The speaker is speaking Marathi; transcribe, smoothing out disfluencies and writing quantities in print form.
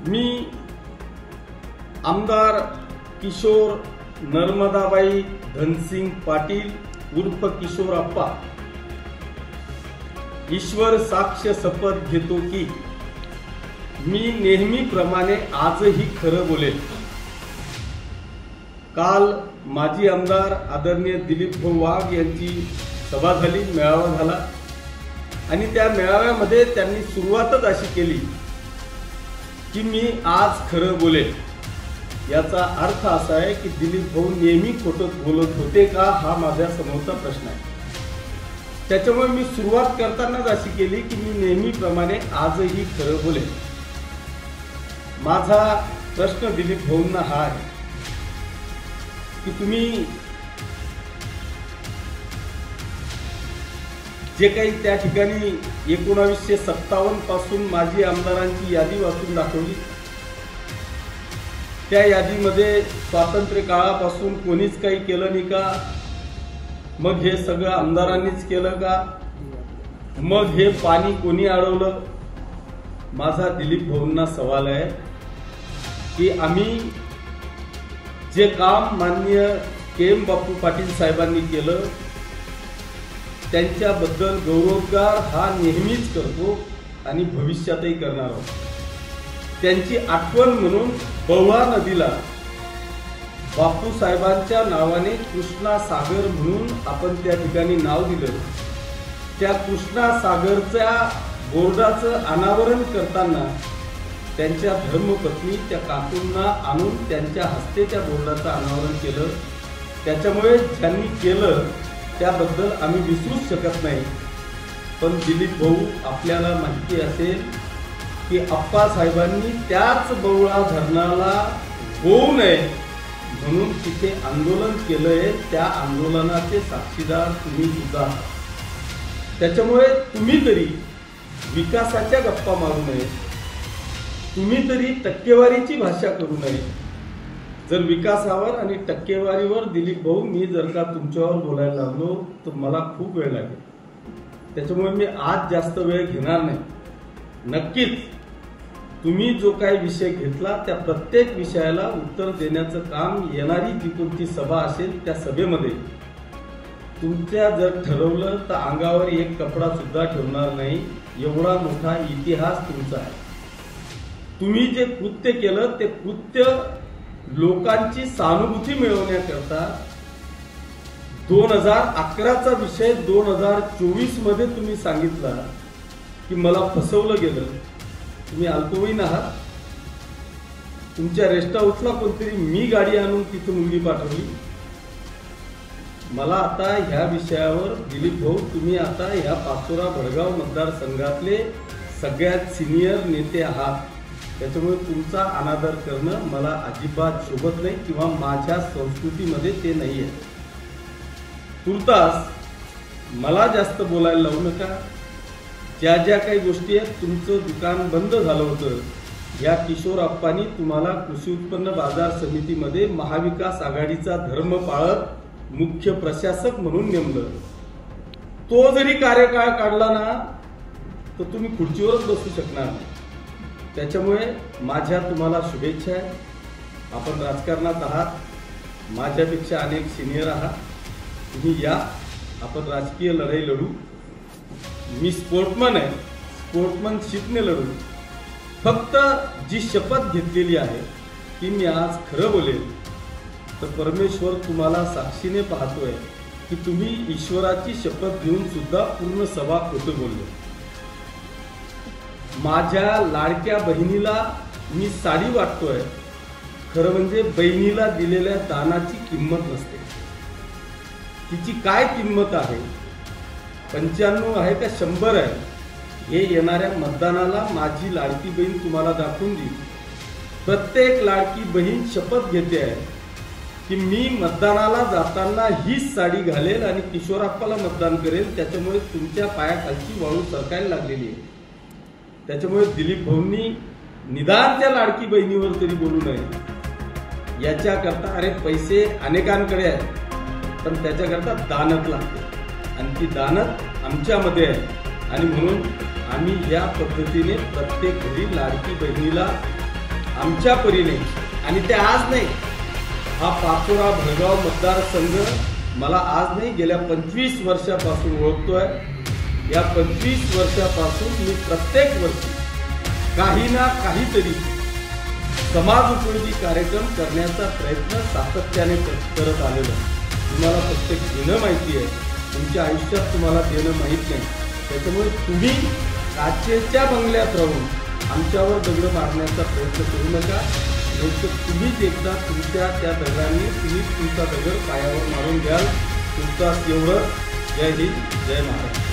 मी आमदार किशोर नर्मदाबाई धनसिंग पाटील उर्फ किशोर अप्पा ईश्वर साक्ष शपथ घेतो की मी नेहमीप्रमाणे आजही खरं बोलेल। काल माजी आमदार आदरणीय दिलीप भाऊ वाघ यांची सभा झाली, मेळावा झाला आणि त्या मेळाव्यामध्ये त्यांनी सुरुवातच अशी केली की मी आज खरं बोलेल। याचा अर्थ असा आहे की दिलीप भाऊ नेहमी खोटं बोलत होते का, हा माझ्या समोरचा प्रश्न आहे। त्याच्यामुळे मी सुरुवात करतानाच अशी केली की मी नेहमीप्रमाणे आजही खरं बोलेल। माझा प्रश्न दिलीप भाऊंना हा आहे की तुम्ही जे काही त्या ठिकाणी 1957 पासून माजी आमदारांची यादी वाचून दाखवली, त्या यादीमध्ये स्वातंत्र्य काळापासून कोणीच काही केलं नाही का? मग हे सगळं आमदारांनीच केलं का? मग हे पाणी कोणी अडवलं? माझा दिलीप भाऊंना सवाल आहे की आम्ही जे काम माननीय के.एम. बापू पाटील साहेबांनी केलं त्यांच्याबद्दल गौरवोद्गार हा नेहमीच करतो आणि भविष्यातही करणार आहोत। त्यांची आठवण म्हणून बवळा नदीला बापू साहेबांच्या नावाने कृष्णा सागर म्हणून आपण त्या ठिकाणी नाव दिलं। त्या कृष्णा सागरच्या बोर्डाचं अनावरण करताना त्यांच्या धर्मपत्नी त्या काकूंना आणून त्यांच्या हस्ते त्या बोर्डाचं अनावरण केलं। त्याच्यामुळे ज्यांनी केलं त्याबद्दल आम्ही विसरूच शकत नाही। पण दिलीप भाऊ, आपल्याला माहिती असेल की अप्पा साहेबांनी त्याच बवळा धरणाला होऊ नये म्हणून तिथे आंदोलन केलंय। त्या आंदोलनाचे साक्षीदार तुम्ही सुद्धा। त्याच्यामुळे तुम्ही तरी विकासाच्या गप्पा मारू नये, तुम्ही तरी टक्केवारीची भाषा करू नये। जर विकासावर आणि टक्केवारीवर दिलीप भाऊ मी जर का तुमच्यावर बोलायला लागलो तर मला खूप वेळ लागेल। त्याच्यामुळे मी आज जास्त वेळ घेणार नाही। नक्कीच तुम्ही जो काही विषय घेतला त्या प्रत्येक विषयाला उत्तर देण्याचं काम येणारी जी कोणती सभा असेल त्या सभेमध्ये तुमच्या जर ठरवलं तर अंगावर एक कपडा सुद्धा ठेवणार नाही, एवढा मोठा इतिहास तुमचा आहे। तुम्ही जे कृत्य केलं ते कृत्य लोकांची सहानुभूती मिळवण्याकरता 2011चा विषय 2024 मध्ये तुम्ही सांगितला की मला फसवलं गेलं। तुम्ही अल्पवयीन आहात, तुमच्या रेस्ट हाऊसला कोणतरी मी गाडी आणून तिथं मुलगी पाठवली। मला आता ह्या विषयावर दिलीप भाऊ, तुम्ही आता ह्या पाचोरा भडगाव मतदारसंघातले सगळ्यात सिनियर नेते आहात, त्याच्यामुळे तुमचा अनादर करणं मला अजिबात शोभत नाही किंवा माझ्या संस्कृतीमध्ये ते नाही आहे। तुर्तास मला जास्त बोलायला लावू नका। ज्या ज्या काही गोष्टी आहेत, तुमचं दुकान बंद झालं होतं, या किशोर अप्पांनी तुम्हाला कृषी उत्पन्न बाजार समितीमध्ये महाविकास आघाडीचा धर्म पाळत मुख्य प्रशासक म्हणून नेमलं। तो जरी कार्यकाळ काढला ना तर तुम्ही खुर्चीवरच बसू शकणार नाही। त्याच्यामुळे माझ्या तुम्हाला शुभेच्छा आहे। आपण राजकारणात आहात, माझ्यापेक्षा अनेक सिनियर आहात, तुम्ही या, आपण राजकीय लढाई लढू। मी स्पोर्टमन आहे, स्पोर्टमनशिपने लढू। फक्त जी शपथ घेतलेली आहे ती मी आज खरं बोलेल तर परमेश्वर तुम्हाला साक्षीने पाहतोय की तुम्ही ईश्वराची शपथ घेऊन सुद्धा पूर्ण सभा खोटं बोलले। माझ्या लाडक्या बहिणीला मी साडी वाटतोय, खरं म्हणजे बहिणीला दिलेल्या दानाची किंमत नसते। तिची काय किंमत आहे, 95 आहे का 100 आहे, हे येणाऱ्या मतदानाला माझी लाडकी बहीण तुम्हाला दाखवून देईल। प्रत्येक लाडकी बहीण शपथ घेते आहे की मी मतदानाला जाताना हीच साडी घालेल आणि किशोरप्पाला मतदान करेल। त्याच्यामुळे तुमच्या पायाखालची वाळू सरकायला लागलेली आहे। त्याच्यामुळे दिलीप भाऊंनी निदान त्या लाडकी बहिणीवर तरी बोलू नये। याच्याकरता अरे पैसे अनेकांकडे आहेत पण त्याच्याकरता दानत लागते आणि ती दानत आमच्यामध्ये आहे आणि म्हणून आम्ही या पद्धतीने प्रत्येक घरी लाडकी बहिणीला आमच्या परीने, आणि ते आज नाही, हा पाचोरा भडगाव मतदारसंघ मला आज नाही गेल्या 25 वर्षापासून ओळखतोय. या 25 वर्षापासून मी प्रत्येक वर्षी काही ना काहीतरी समाज उपयोगी कार्यक्रम करण्याचा प्रयत्न सातत्याने करत आलेलो. तुम्हाला फक्त घेणं माहिती आहे, तुमच्या आयुष्यात तुम्हाला देणं माहीत नाही. त्याच्यामुळे तुम्ही काचेच्या बंगल्यात राहून आमच्यावर दगड मारण्याचा प्रयत्न करू नका. तुम्हीच एकदा तुमच्या त्या दगडांनी तुम्हीच तुमचा दगड पायावर मारून घ्याल. तुमचा एवढं. जय हिंद, जय महाराष्ट्र.